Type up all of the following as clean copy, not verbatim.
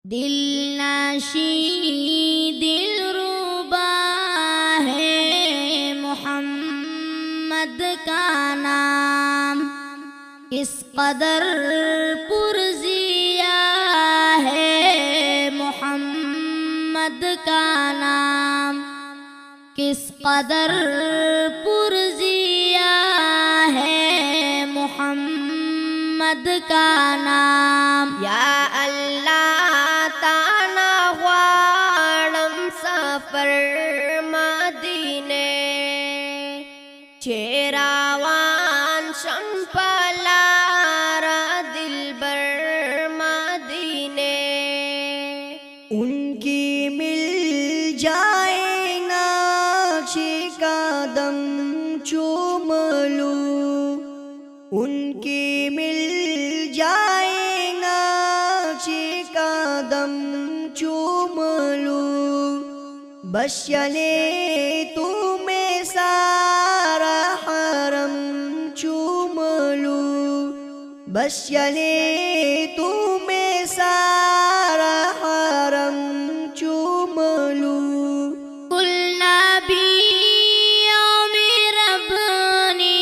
دل نشیں دلربا ہے محمد کا نام، کس قدر پرزیا ہے محمد کا نام، کس قدر پرزیا ہے محمد کا نام۔ یا اللہ تانا غواړم سفر مدینے، چې روان شم په لاره دلبر مدینے، ان کی مل جائے نقش قدم چوم لوں، ان کی مل جائے نقش قدم چوم لوں، بس چلے تمہیں سارا حرم چوم لوں، بس چلے تمہیں سارا حرم چوم لوں۔ کل نبیوں میں رب نے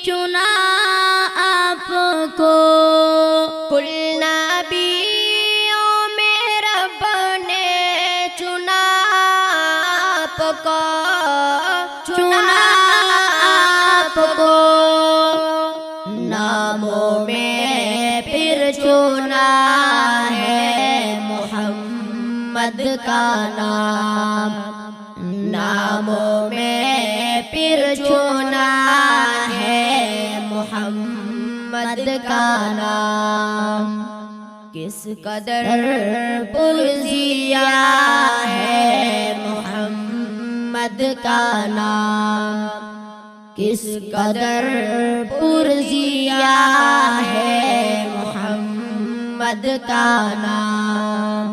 چنا آپ کو، کل نبیوں میں رب نے چنا آپ کو، چنا آپ کو، ناموں میں پھر چنا ہے محمد کا نام، ناموں میں پھر چنا ہے محمد کا نام، کس قدر پرزیا ہے محمد کا نام، کس قدر پرزیا ہے محمد کا نام،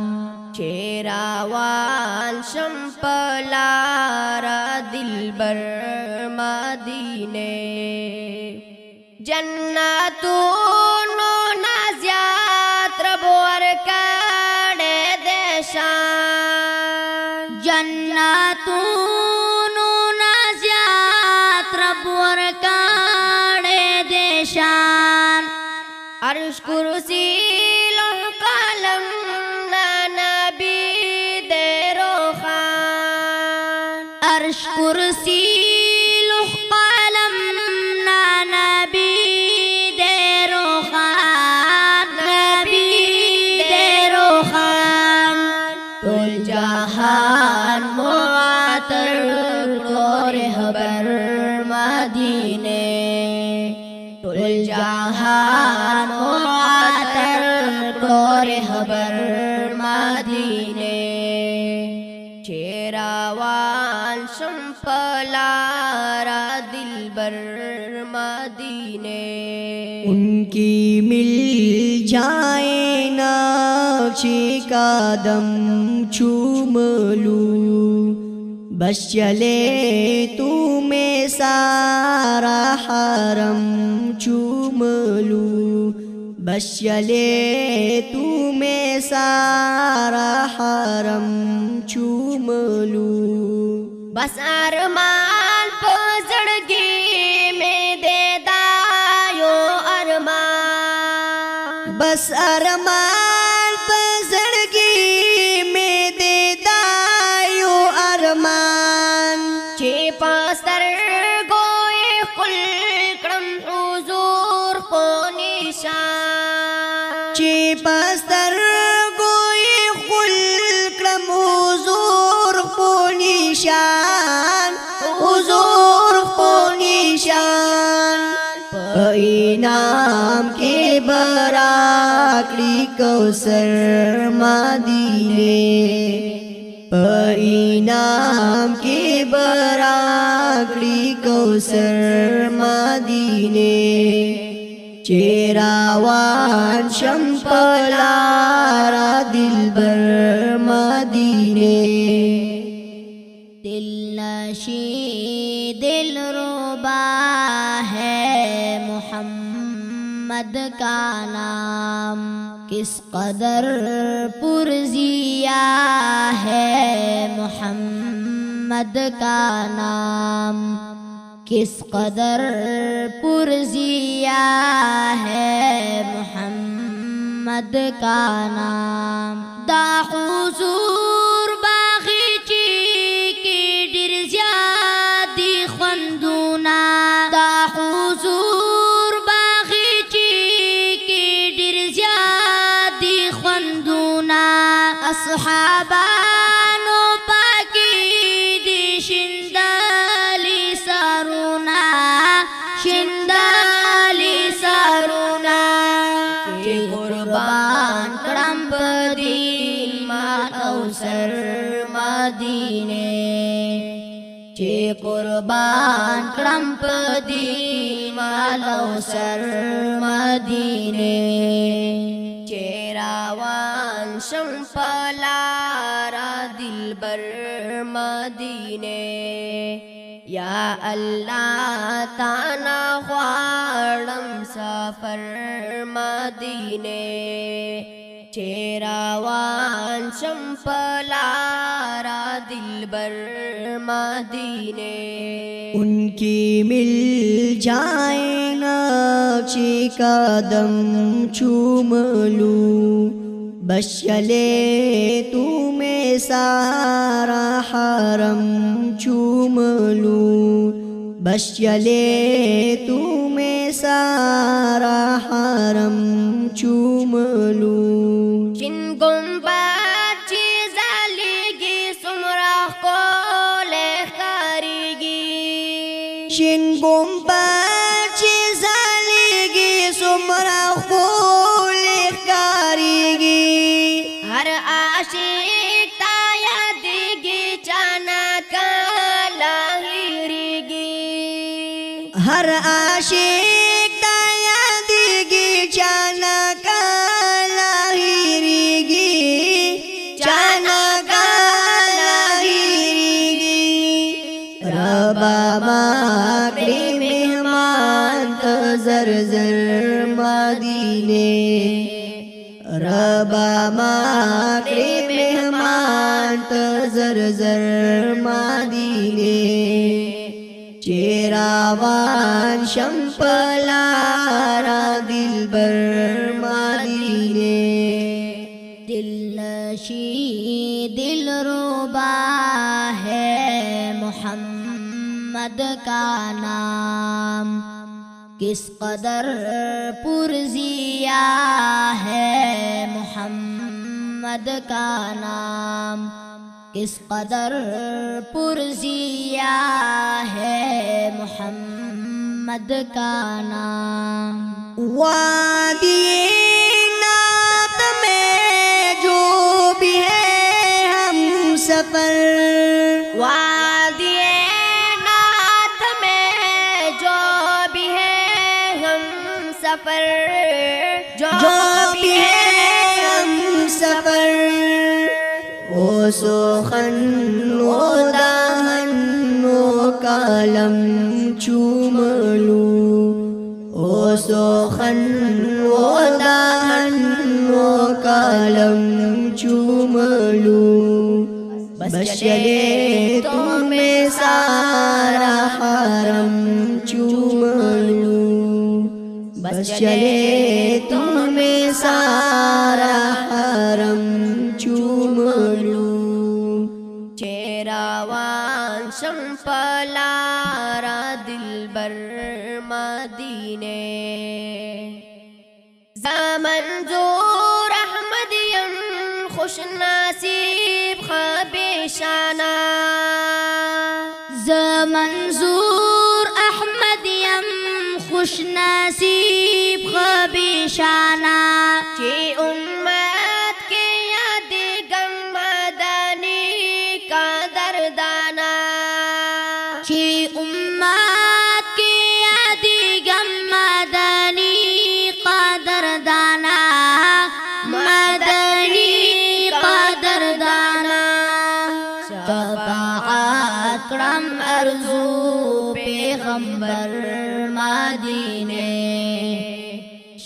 چې روان شم په لاره دلبر مدینے، جنتونو نه زیات رب ورکړی دی شان، جنتونو نا زیات رب ورکړی دی شان، عرش کرسی لوح قلم نا نبی دی روخان، عرش کرسی لوح قلم نا نبی دی روخان، نبی دی روخان، ټول جہان معطر کړو رهبر مدینے، ټول جہان معطر کړو رهبر مدینے، چې روان شم په لاره دلبر مدینے، ان کی مل جائے نقش قدم چوم لوں، بس چلے تمہیں سارا حرم چوم لوں، بس چلے تمہیں سارا حرم چوم لوں۔ بس ارمان په زړګي مې دې دا یو ارمان، بس ارمان په زړګي مې دې دا یو ارمان، چې په سترګو یې ښکل کړم حضور خو نشان، چې په سترګو یې ښکل کړم حضور خو نشان، حضور خو نشان، په انعام کې به راکړي کوثر مدینے، په انعام کې به راکړي کوثر مدینے، چې روان شم په لاره دلبر مدینے، دل نشیں دلربا ہے محمد کا نام، کس قدر پرزیا ہے محمد کا نام، کس قدر پرزیا ہے محمد کا نام. دا حضور باغچی کی ډیر زیادی خوندونا، دا حضور باغچی کی ډیر زیادی خوندونا. اصحابانو پاکی دی شندالی سارونا، شندالی سارونا. چی قربان کرم بدین مال او سر مدینے، چی قربان کرم بدین مال او سر مدینے. چی راوان شم پلارا دلبر مدینے، یا اللہ تانا غواړم سفر مدینے. چی راوان شم پلارا دلبر مدینے. ان کی مل جائے نقشِ قدم چوم لوں، بس چلے تمہیں سارا حرم چوم لوں، بس چلے تمہیں سارا حرم چوم لوں. چن گنبد چی زلیگی سمرہ کو لکھاریگی، شن گنبد چی زلیگی سمرہ کو لکھاریگی. ہر عاشق تا یادگی چانک لاہیریگی، ہر عاشق تا یادگی چانک لاہیریگی، چانک لاہیریگی. ربا ماکری مہمان تزر زر مدینے، ربا ماکری مہمان تزر زر مدینے. چیراوان شم پلارا دلبر مدینے. دل نشی دل ربا ہے محمد کا نام، کس قدر پرزیا ہے محمد کا نام، کس قدر پرزیا ہے محمد کا نام. وادی نعت میں جو بھی ہے ہم سفر، وادی نعت میں جو بھی ہے ہم سفر، جو بھی ہے ہم سفر. او سخن و دہن و کالم چوم لوں، او سخن و دہن و کالم چوم لوں. بس چلے تمہیں سارا حرم چوم لوں، بس چلے تمہیں سارا حرم چوم لوں. چیراوان شم پلارا دلبر مدینے، زمنظور احمدیم خوش نصیب خبیشانہ، زمنظور احمدیم خوش نصیب خبیشانہ. چی امت کے یاد غم مدنی کا دردانہ، چی امت کی یاد غم مدنی قدردانہ، مدنی قدردانہ. شفاعت کرم ارزو پیغمبر مدینے،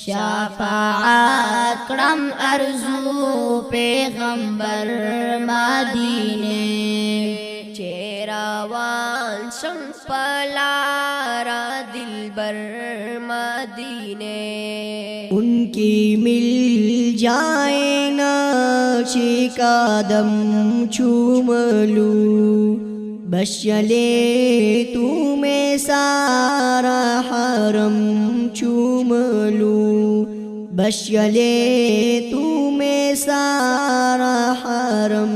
شاہ شفاعت کرم ارزو پیغمبر مدینے چیراوان شمپلارا دلبر مدینے ان کی مل جائے نقش قدم چوم لوں بس چلے تو میں سارا حرم چوم لوں بس چلے تو میں سارا حرم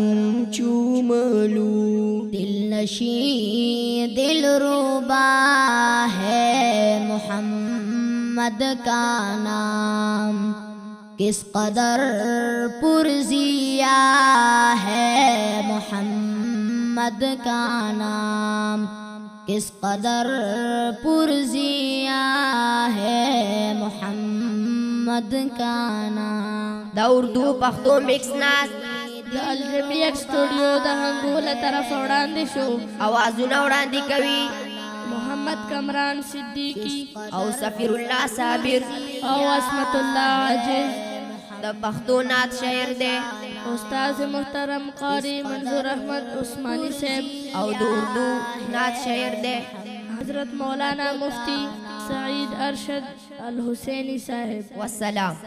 چوم لوں دل نشیں دل ربا ہے محمد کا نام کس قدر پرزیا ہے محمد کا نام کس قدر پرزیا ہے محمد کا نام دا اردو پختو مکس ناس د الجمعیت سټوډیو د هنګو له طرف وړاندې شو اوازونه وړاندې کوي محمد کمران صدیقی او سفیر الله صابر او عصمت الله عاجز د پښتو نعت شاعر دی استاد محترم قاری منظور احمد عثمانی صاحب او د اردو نعت شاعر دی حضرت مولانا مفتی سعید ارشد الحسینی صاحب والسلام